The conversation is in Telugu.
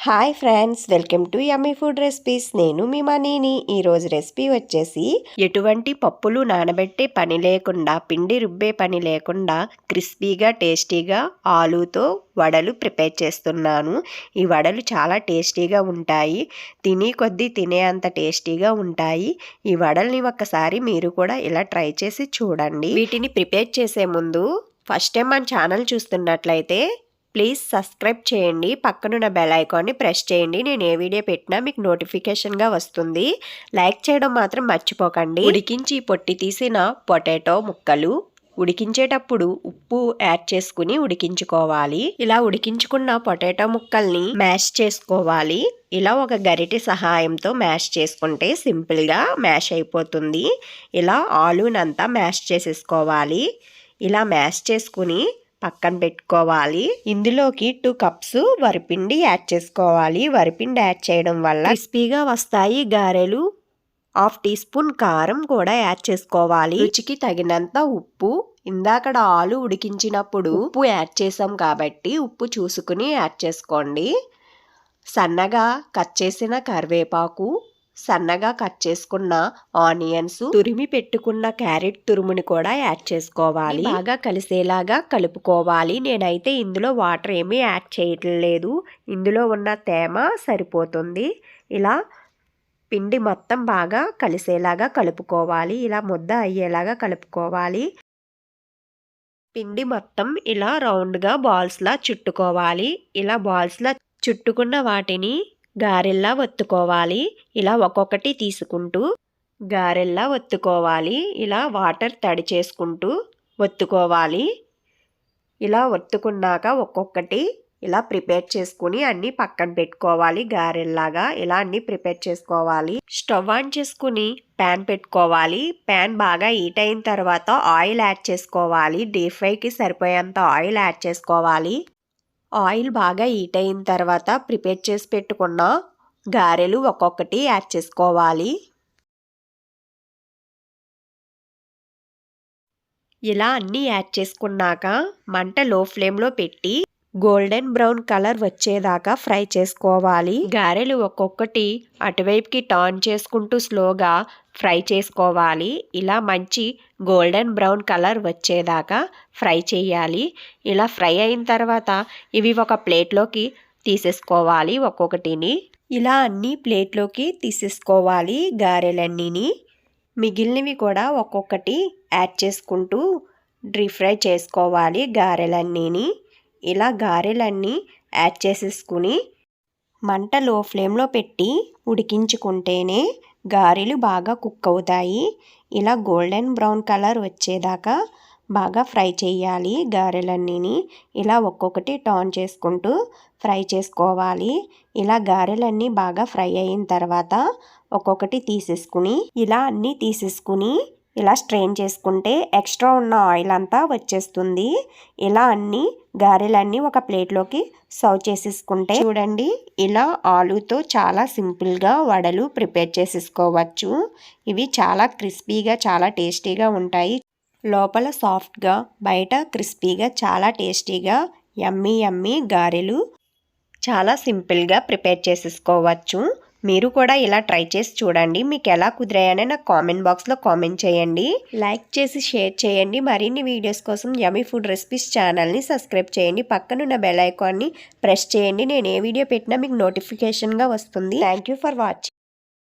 Hi friends, welcome to yummy food recipes. నేను మీ మనీని. ఈరోజు రెసిపీ వచ్చేసి ఎటువంటి పప్పులు నానబెట్టే పని లేకుండా, పిండి రుబ్బే పని లేకుండా క్రిస్పీగా టేస్టీగా ఆలూతో వడలు ప్రిపేర్ చేస్తున్నాను. ఈ వడలు చాలా టేస్టీగా ఉంటాయి. తినే కొద్దీ తినే అంత టేస్టీగా ఉంటాయి. ఈ వడల్ని ఒక్కసారి మీరు కూడా ఇలా ట్రై చేసి చూడండి. వీటిని ప్రిపేర్ చేసే ముందు ఫస్ట్ టైం మన ఛానల్ చూస్తున్నట్లయితే ప్లీజ్ సబ్స్క్రైబ్ చేయండి. పక్కనున్న బెల్ ఐకాన్ని ప్రెస్ చేయండి. నేను ఏ వీడియో పెట్టినా మీకు నోటిఫికేషన్గా వస్తుంది. లైక్ చేయడం మాత్రం మర్చిపోకండి. ఉడికించి పొట్టి తీసిన పొటాటో ముక్కలు ఉడికించేటప్పుడు ఉప్పు యాడ్ చేసుకుని ఉడికించుకోవాలి. ఇలా ఉడికించుకున్న పొటాటో ముక్కల్ని మ్యాష్ చేసుకోవాలి. ఇలా ఒక గరిటె సహాయంతో మ్యాష్ చేసుకుంటే సింపుల్గా మ్యాష్ అయిపోతుంది. ఇలా ఆలూనంతా మ్యాష్ చేసేసుకోవాలి. ఇలా మ్యాష్ చేసుకుని పక్కన పెట్టుకోవాలి. ఇందులోకి 2 కప్స్ వరిపిండి యాడ్ చేసుకోవాలి. వరిపిండి యాడ్ చేయడం వల్ల క్రిస్పీగా వస్తాయి గారెలు. 1/2 టీ స్పూన్ కారం కూడా యాడ్ చేసుకోవాలి. రుచికి తగినంత ఉప్పు. ఇందాకడ ఆలు ఉడికించినప్పుడు ఉప్పు యాడ్ చేసాం కాబట్టి ఉప్పు చూసుకుని యాడ్ చేసుకోండి. సన్నగా కట్ చేసిన కరివేపాకు, సన్నగా కట్ చేసుకున్న ఆనియన్స్, తురిమి పెట్టుకున్న క్యారెట్ తురుముని కూడా యాడ్ చేసుకోవాలి. బాగా కలిసేలాగా కలుపుకోవాలి. నేనైతే ఇందులో వాటర్ ఏమీ యాడ్ చేయట్లేదు. ఇందులో ఉన్న తేమ సరిపోతుంది. ఇలా పిండి మొత్తం బాగా కలిసేలాగా కలుపుకోవాలి. ఇలా ముద్ద అయ్యేలాగా కలుపుకోవాలి. పిండి మొత్తం ఇలా రౌండ్గా బాల్స్లా చుట్టుకోవాలి. ఇలా బాల్స్లా చుట్టుకున్న వాటిని గారెల్లా ఒత్తుకోవాలి. ఇలా ఒక్కొక్కటి తీసుకుంటూ గారెల్లా ఒత్తుకోవాలి. ఇలా వాటర్ తడి చేసుకుంటూ ఒత్తుకోవాలి. ఇలా ఒత్తుకున్నాక ఒక్కొక్కటి ఇలా ప్రిపేర్ చేసుకుని అన్నీ పక్కన పెట్టుకోవాలి. గారెల్లాగా ఇలా అన్నీ ప్రిపేర్ చేసుకోవాలి. స్టవ్ ఆన్ చేసుకుని ప్యాన్ పెట్టుకోవాలి. ప్యాన్ బాగా హీట్ అయిన తర్వాత ఆయిల్ యాడ్ చేసుకోవాలి. డీప్ ఫ్రైకి సరిపోయేంత ఆయిల్ యాడ్ చేసుకోవాలి. ఆయిల్ బాగా హీట్ అయిన తర్వాత ప్రిపేర్ చేసి పెట్టుకున్న గారెలు ఒక్కొక్కటి యాడ్ చేసుకోవాలి. ఇలా అన్నీ యాడ్ చేసుకున్నాక మంట లో ఫ్లేమ్లో పెట్టి గోల్డెన్ బ్రౌన్ కలర్ వచ్చేదాకా ఫ్రై చేసుకోవాలి. గారెలు ఒక్కొక్కటి అటువైపుకి టర్న్ చేసుకుంటూ స్లోగా ఫ్రై చేసుకోవాలి. ఇలా మంచి గోల్డెన్ బ్రౌన్ కలర్ వచ్చేదాకా ఫ్రై చేయాలి. ఇలా ఫ్రై అయిన తర్వాత ఇవి ఒక ప్లేట్లోకి తీసేసుకోవాలి. ఒక్కొక్కటిని ఇలా అన్ని ప్లేట్లోకి తీసేసుకోవాలి. గారెలన్నీని మిగిలినవి కూడా ఒక్కొక్కటి యాడ్ చేసుకుంటూ డీప్ ఫ్రై చేసుకోవాలి. గారెలన్నీని ఇలా గారెలన్నీ యాడ్ చేసేసుకుని మంట లో ఫ్లేమ్లో పెట్టి ఉడికించుకుంటేనే గారెలు బాగా కుక్ అవుతాయి. ఇలా గోల్డెన్ బ్రౌన్ కలర్ వచ్చేదాకా బాగా ఫ్రై చేయాలి. గారెలన్నీని ఇలా ఒక్కొక్కటి టర్న్ చేసుకుంటూ ఫ్రై చేసుకోవాలి. ఇలా గారెలన్నీ బాగా ఫ్రై అయిన తర్వాత ఒక్కొక్కటి తీసేసుకుని ఇలా అన్నీ తీసేసుకుని ఇలా స్ట్రెయిన్ చేసుకుంటే ఎక్స్ట్రా ఉన్న ఆయిల్ అంతా వచ్చేస్తుంది. ఇలా అన్ని గారెలన్నీ ఒక ప్లేట్లోకి సర్వ్ చేసేసుకుంటే చూడండి, ఇలా ఆలూతో చాలా సింపుల్గా వడలు ప్రిపేర్ చేసేసుకోవచ్చు. ఇవి చాలా క్రిస్పీగా చాలా టేస్టీగా ఉంటాయి. లోపల సాఫ్ట్గా బయట క్రిస్పీగా చాలా టేస్టీగా యమ్మీ యమ్మీ గారెలు చాలా సింపుల్గా ప్రిపేర్ చేసేసుకోవచ్చు. మీరు కూడా ఇలా ట్రై చేసి చూడండి. మీకు ఎలా కుదిరాయని నాకు కామెంట్ బాక్స్లో కామెంట్ చేయండి. లైక్ చేసి షేర్ చేయండి. మరిన్ని వీడియోస్ కోసం యమ్మీ ఫుడ్ రెసిపీస్ ఛానల్ని సబ్స్క్రైబ్ చేయండి. పక్కనున్న బెల్ ఐకాన్ని ప్రెస్ చేయండి. నేను ఏ వీడియో పెట్టినా మీకు నోటిఫికేషన్గా వస్తుంది. Thank you for watching.